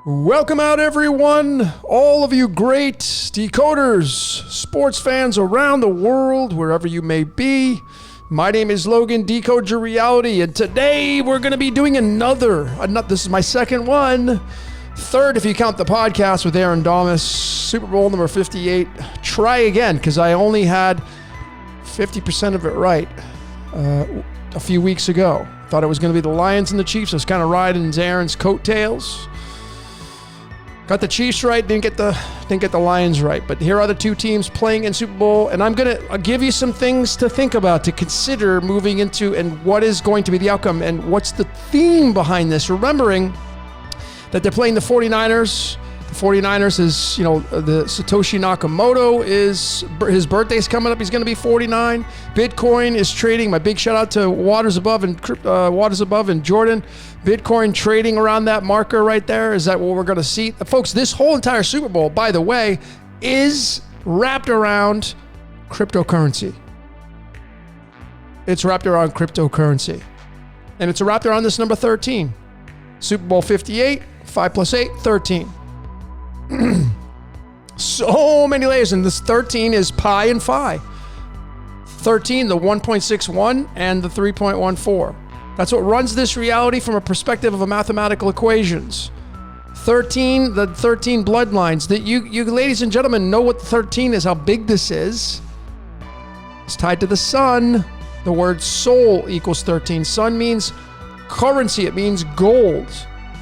Welcome out, everyone, all of you great decoders, sports fans around the world, wherever you may be. My name is Logan, Decode Your Reality, and today we're going to be doing another, this is my second one, third if you count the podcast with Aaron Damas, Super Bowl number 58. Try again, because I only had 50% of it right a few weeks ago. Thought it was going to be the Lions and the Chiefs. I was kind of riding Aaron's coattails. Got the Chiefs right, didn't get the Lions right. But here are the two teams playing in Super Bowl, and I'm going to give you some things to think about, to consider moving into, and what is going to be the outcome, and what's the theme behind this. Remembering that they're playing the 49ers. The 49ers is, the Satoshi Nakamoto his birthday's coming up. He's going to be 49. Bitcoin is trading. My big shout out to Waters Above and Jordan. Bitcoin trading around that marker right there. Is that what we're going to see? Folks, this whole entire Super Bowl, by the way, is wrapped around cryptocurrency. It's wrapped around cryptocurrency. And it's wrapped around this number 13. Super Bowl 58, 5 plus 8, 13. So many layers, and this 13 is pi and phi. 13, the 1.61 and the 3.14. That's what runs this reality from a perspective of mathematical equations. 13, the 13 bloodlines. That you ladies and gentlemen know what 13 is, how big this is. It's tied to the sun. The word soul equals 13. Sun means currency. It means gold.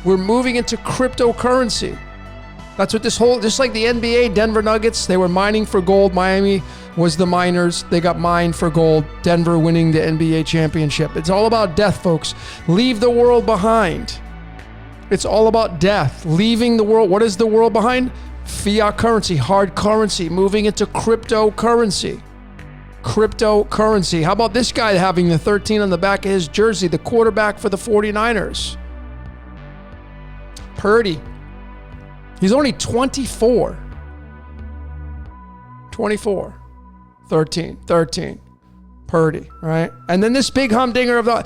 We're moving into cryptocurrency. That's what this whole, just like the NBA, Denver Nuggets, they were mining for gold. Miami was the miners. They got mined for gold. Denver winning the NBA championship. It's all about death, folks. Leave the world behind. It's all about death. Leaving the world. What is the world behind? Fiat currency, hard currency, moving into cryptocurrency. Cryptocurrency. How about this guy having the 13 on the back of his jersey, the quarterback for the 49ers? Purdy. He's only 24. 24. 13. Purdy, right? And then this big humdinger of I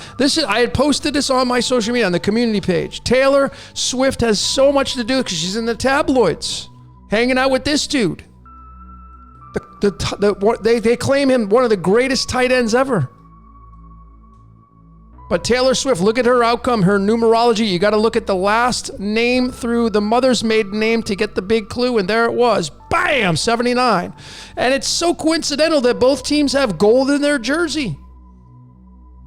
had posted this on my social media, on the community page. Taylor Swift has so much to do because she's in the tabloids, hanging out with this dude. They claim him one of the greatest tight ends ever. But Taylor Swift, look at her outcome, her numerology. You got to look at the last name through the mother's maiden name to get the big clue, and there it was. Bam, 79. And it's so coincidental that both teams have gold in their jersey.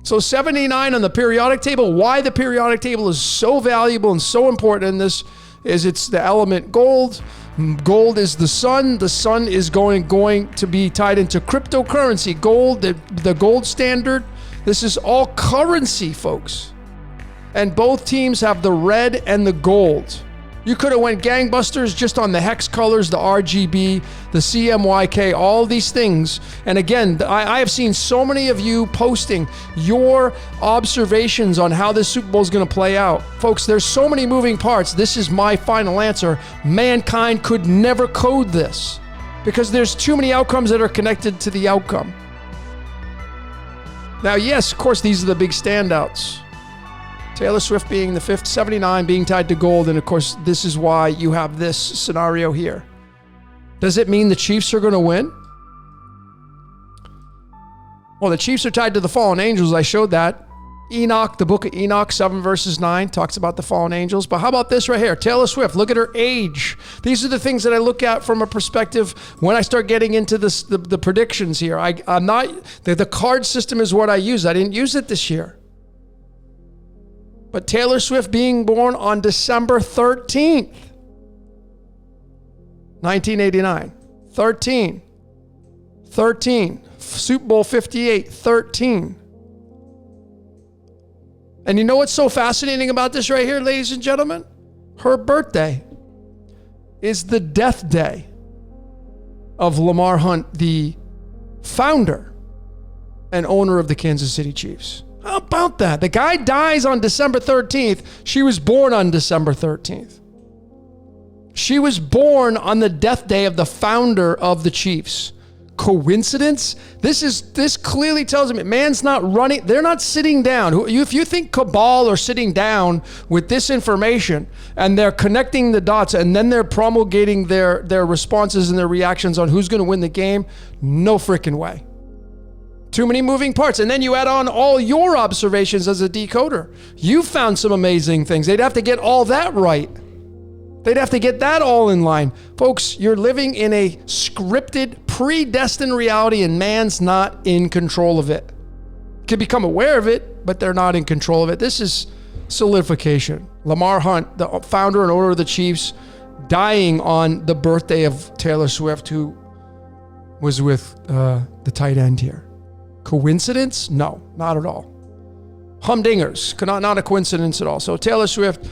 So 79 on the periodic table. Why the periodic table is so valuable and so important in this is it's the element gold. Gold is the sun. The sun is going to be tied into cryptocurrency. Gold, the gold standard. This is all currency, folks. And both teams have the red and the gold. You could have went gangbusters just on the hex colors, the RGB, the CMYK, all these things. And again, I have seen so many of you posting your observations on how this Super Bowl is going to play out. Folks, there's so many moving parts. This is my final answer. Mankind could never code this because there's too many outcomes that are connected to the outcome. Now, yes, of course, these are the big standouts. Taylor Swift being the 5th, 79 being tied to gold, and of course, this is why you have this scenario here. Does it mean the Chiefs are going to win? Well, the Chiefs are tied to the fallen angels. I showed that. Enoch, the book of Enoch, 7 verses 9, talks about the fallen angels. But how about this right here? Taylor Swift, look at her age. These are the things that I look at from a perspective when I start getting into this, the predictions here. I'm not, the card system is what I use. I didn't use it this year. But Taylor Swift being born on December 13th, 1989. 13. Super Bowl 58, 13. And you know what's so fascinating about this right here, ladies and gentlemen? Her birthday is the death day of Lamar Hunt, the founder and owner of the Kansas City Chiefs. How about that? The guy dies on December 13th. She was born on December 13th. She was born on the death day of the founder of the Chiefs. Coincidence? This clearly tells me man's not running. They're not sitting down. If you think cabal are sitting down with this information and they're connecting the dots and then they're promulgating their responses and their reactions on who's going to win the game, no freaking way. Too many moving parts. And then you add on all your observations as a decoder. You found some amazing things. They'd have to get all that right. They'd have to get that all in line. Folks, you're living in a scripted, predestined reality and man's not in control of it. Can become aware of it, but they're not in control of it. This is solidification. Lamar Hunt, the founder and owner of the Chiefs, dying on the birthday of Taylor Swift, who was with the tight end here. Coincidence? No, not at all. Humdingers, not a coincidence at all. So Taylor Swift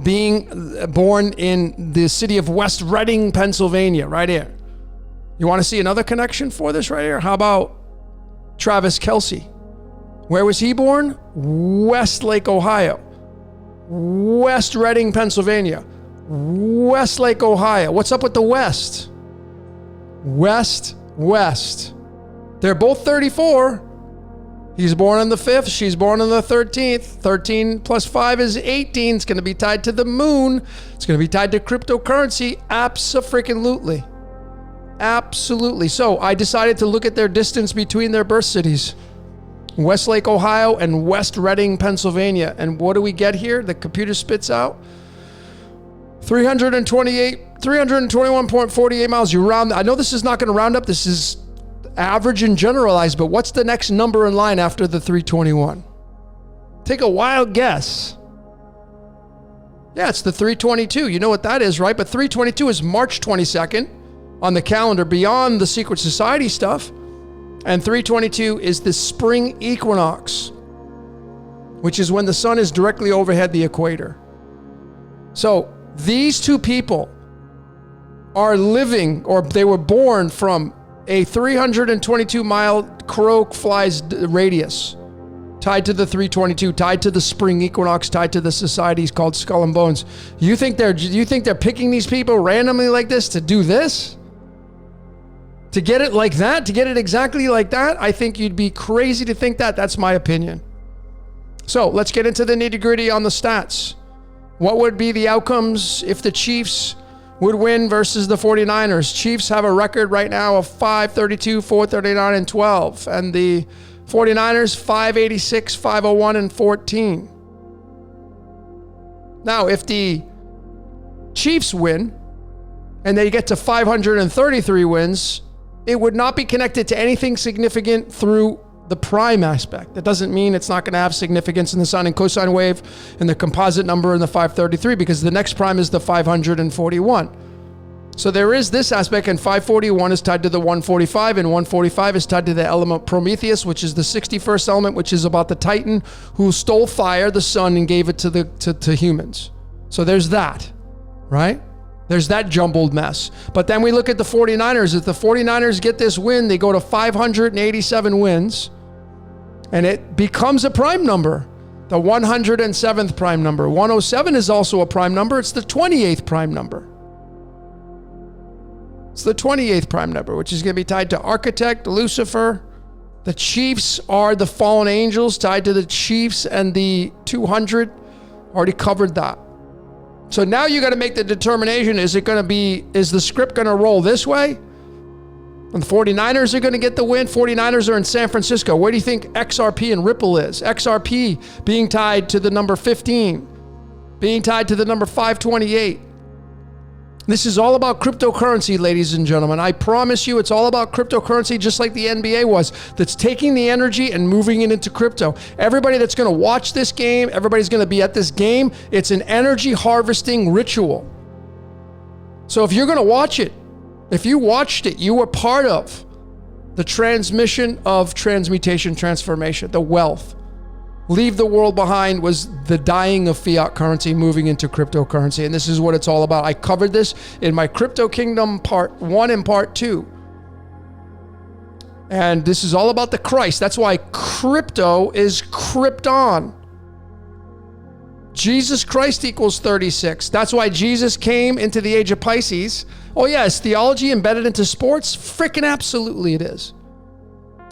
being born in the city of West Reading, Pennsylvania, right here. You want to see another connection for this right here? How about Travis Kelce? Where was he born? Westlake, Ohio. West Reading, Pennsylvania. Westlake, Ohio. What's up with the West? West. They're both 34. He's born on the 5th. She's born on the 13th. 13 plus 5 is 18. It's going to be tied to the moon. It's going to be tied to cryptocurrency. Abso-freaking-lutely. Absolutely. So I decided to look at their distance between their birth cities. Westlake, Ohio and West Reading, Pennsylvania. And what do we get here? The computer spits out 321.48 miles. You round. I know this is not going to round up. This is average and generalized, but what's the next number in line after the 321? Take a wild guess. Yeah, it's the 322. You know what that is, right? But 322 is March 22nd on the calendar beyond the secret society stuff. And 322 is the spring equinox, which is when the sun is directly overhead the equator. So these two people are living, or they were born from a 322-mile crow flies radius, tied to the 322, tied to the spring equinox, tied to the societies called Skull and Bones. You think they're picking these people randomly like this to do this? To get it like that? To get it exactly like that? I think you'd be crazy to think that. That's my opinion. So let's get into the nitty-gritty on the stats. What would be the outcomes if the Chiefs would win versus the 49ers? Chiefs have a record right now of 532, 439, and 12. And the 49ers, 586, 501, and 14. Now, if the Chiefs win and they get to 533 wins, it would not be connected to anything significant through the prime aspect. That doesn't mean it's not going to have significance in the sine and cosine wave and the composite number in the 533, because the next prime is the 541. So there is this aspect, and 541 is tied to the 145, and 145 is tied to the element Prometheus, which is the 61st element, which is about the Titan who stole fire, the sun, and gave it to humans. So there's that, right? There's that jumbled mess. But then we look at the 49ers. If the 49ers get this win, they go to 587 wins. And it becomes a prime number, the 107th prime number. 107 is also a prime number. It's the 28th prime number. It's the 28th prime number, which is going to be tied to Architect, Lucifer. The Chiefs are the fallen angels, tied to the Chiefs and the 200. Already covered that. So now you got to make the determination. Is the script going to roll this way? And the 49ers are going to get the win. 49ers are in San Francisco. Where do you think XRP and Ripple is? XRP being tied to the number 15, being tied to the number 528. This is all about cryptocurrency, ladies and gentlemen. I promise you it's all about cryptocurrency, just like the NBA was. That's taking the energy and moving it into crypto. Everybody that's going to watch this game, everybody's going to be at this game. It's an energy harvesting ritual. So if you're going to watch it, if you watched it, you were part of the transmission of transmutation, transformation, the wealth. Leave the world behind was the dying of fiat currency, moving into cryptocurrency. And this is what it's all about. I covered this in my Crypto Kingdom Part 1 and Part 2. And this is all about the Christ. That's why crypto is Krypton. Jesus Christ equals 36. That's why Jesus came into the age of Pisces. Oh yeah, is theology embedded into sports? Frickin' absolutely it is.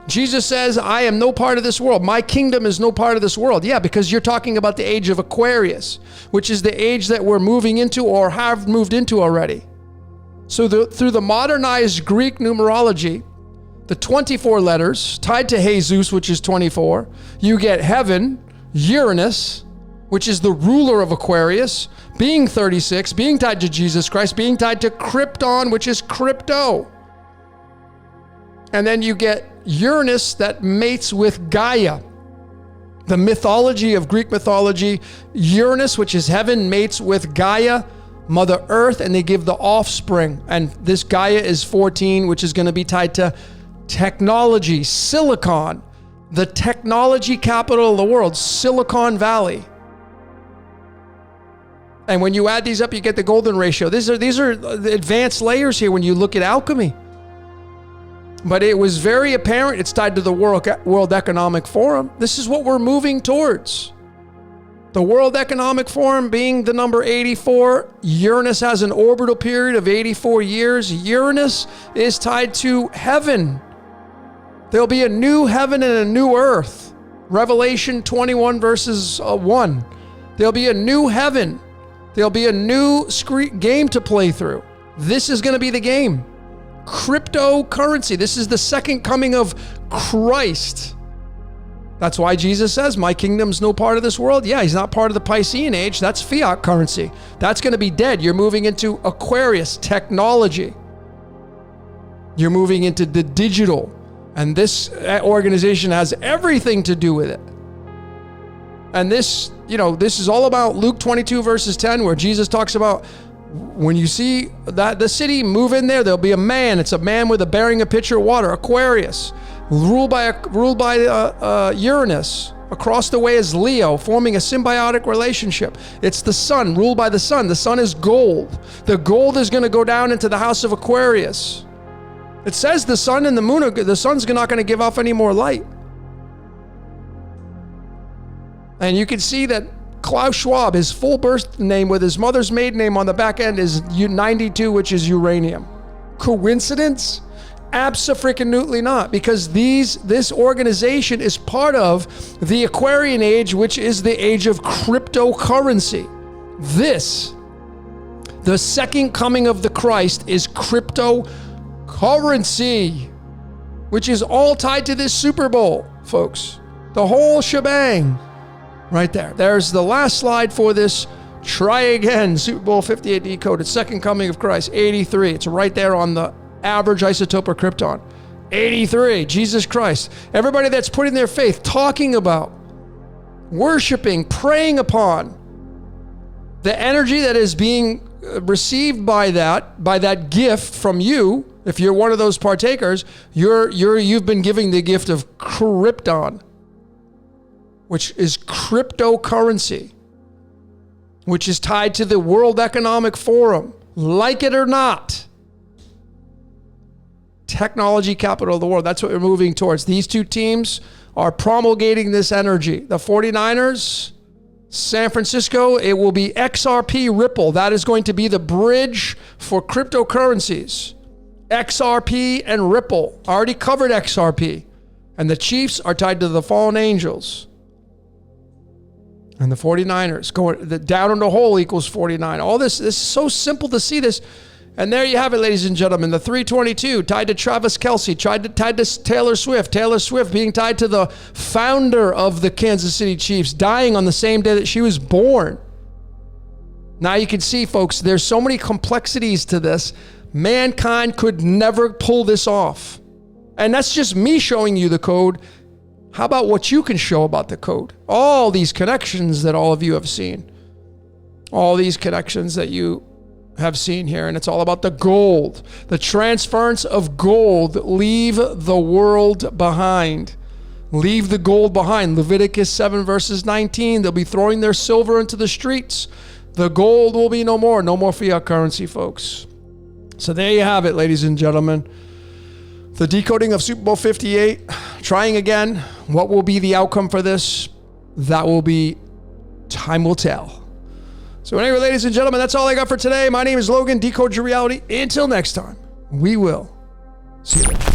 Jesus says, I am no part of this world. My kingdom is no part of this world. Yeah, because you're talking about the age of Aquarius, which is the age that we're moving into or have moved into already. So through the modernized Greek numerology, the 24 letters tied to Jesus, which is 24, you get heaven, Uranus, which is the ruler of Aquarius, being 36, being tied to Jesus Christ, being tied to Krypton, which is crypto. And then you get Uranus that mates with Gaia. The mythology of Greek mythology, Uranus, which is heaven, mates with Gaia, Mother Earth, and they give the offspring. And this Gaia is 14, which is going to be tied to technology, Silicon, the technology capital of the world, Silicon Valley. And when you add these up, you get the golden ratio. These are the advanced layers here when you look at alchemy. But it was very apparent it's tied to the World Economic Forum. This is what we're moving towards. The World Economic Forum being the number 84. Uranus has an orbital period of 84 years. Uranus is tied to heaven. There'll be a new heaven and a new earth. Revelation 21 verses 1. There'll be a new heaven. There'll be a new game to play through. This is going to be the game. Cryptocurrency. This is the second coming of Christ. That's why Jesus says, my kingdom's no part of this world. Yeah, he's not part of the Piscean age. That's fiat currency. That's going to be dead. You're moving into Aquarius technology. You're moving into the digital. And this organization has everything to do with it. And this is all about Luke 22 verses 10, where Jesus talks about when you see that the city move in there'll be a man. It's a man with bearing a pitcher of water, Aquarius, ruled by Uranus. Across the way is Leo, forming a symbiotic relationship. It's the sun, ruled by the sun. The sun is gold. The gold is going to go down into the house of Aquarius. It says the sun and the moon, the sun's not going to give off any more light. And you can see that Klaus Schwab, his full birth name with his mother's maiden name on the back end is 92, which is uranium. Coincidence? Abso-freaking-lutely not, because this organization is part of the Aquarian age, which is the age of cryptocurrency. The second coming of the Christ, is cryptocurrency, which is all tied to this Super Bowl, folks. The whole shebang. Right there. There's the last slide for this. Try again. Super Bowl 58 Decoded. Second coming of Christ. 83. It's right there on the average isotope of Krypton. 83. Jesus Christ. Everybody that's putting their faith, talking about, worshiping, praying upon the energy that is being received by that gift from you. If you're one of those partakers, you've been giving the gift of Krypton, which is cryptocurrency, which is tied to the World Economic Forum. Like it or not, technology capital of the world. That's what we're moving towards. These two teams are promulgating this energy. The 49ers, San Francisco, it will be XRP Ripple. That is going to be the bridge for cryptocurrencies. XRP and Ripple. I already covered XRP. And the Chiefs are tied to the fallen angels. And the 49ers going down in the hole equals 49. All this is so simple to see this. And there you have it, ladies and gentlemen. The 322 tied to Travis Kelce, tied to Taylor Swift. Taylor Swift being tied to the founder of the Kansas City Chiefs, dying on the same day that she was born. Now you can see, folks, there's so many complexities to this. Mankind could never pull this off. And that's just me showing you the code. How about what you can show about the code? All these connections that all of you have seen. All these connections that you have seen here. And it's all about the gold. The transference of gold. Leave the world behind. Leave the gold behind. Leviticus 7 verses 19. They'll be throwing their silver into the streets. The gold will be no more. No more fiat currency, folks. So there you have it, ladies and gentlemen. The decoding of Super Bowl 58. Trying again. What will be the outcome for this? That will be Time will tell. So anyway, ladies and gentlemen, that's all I got for today. My name is Logan, Decode Your Reality. Until next time, we will see you later.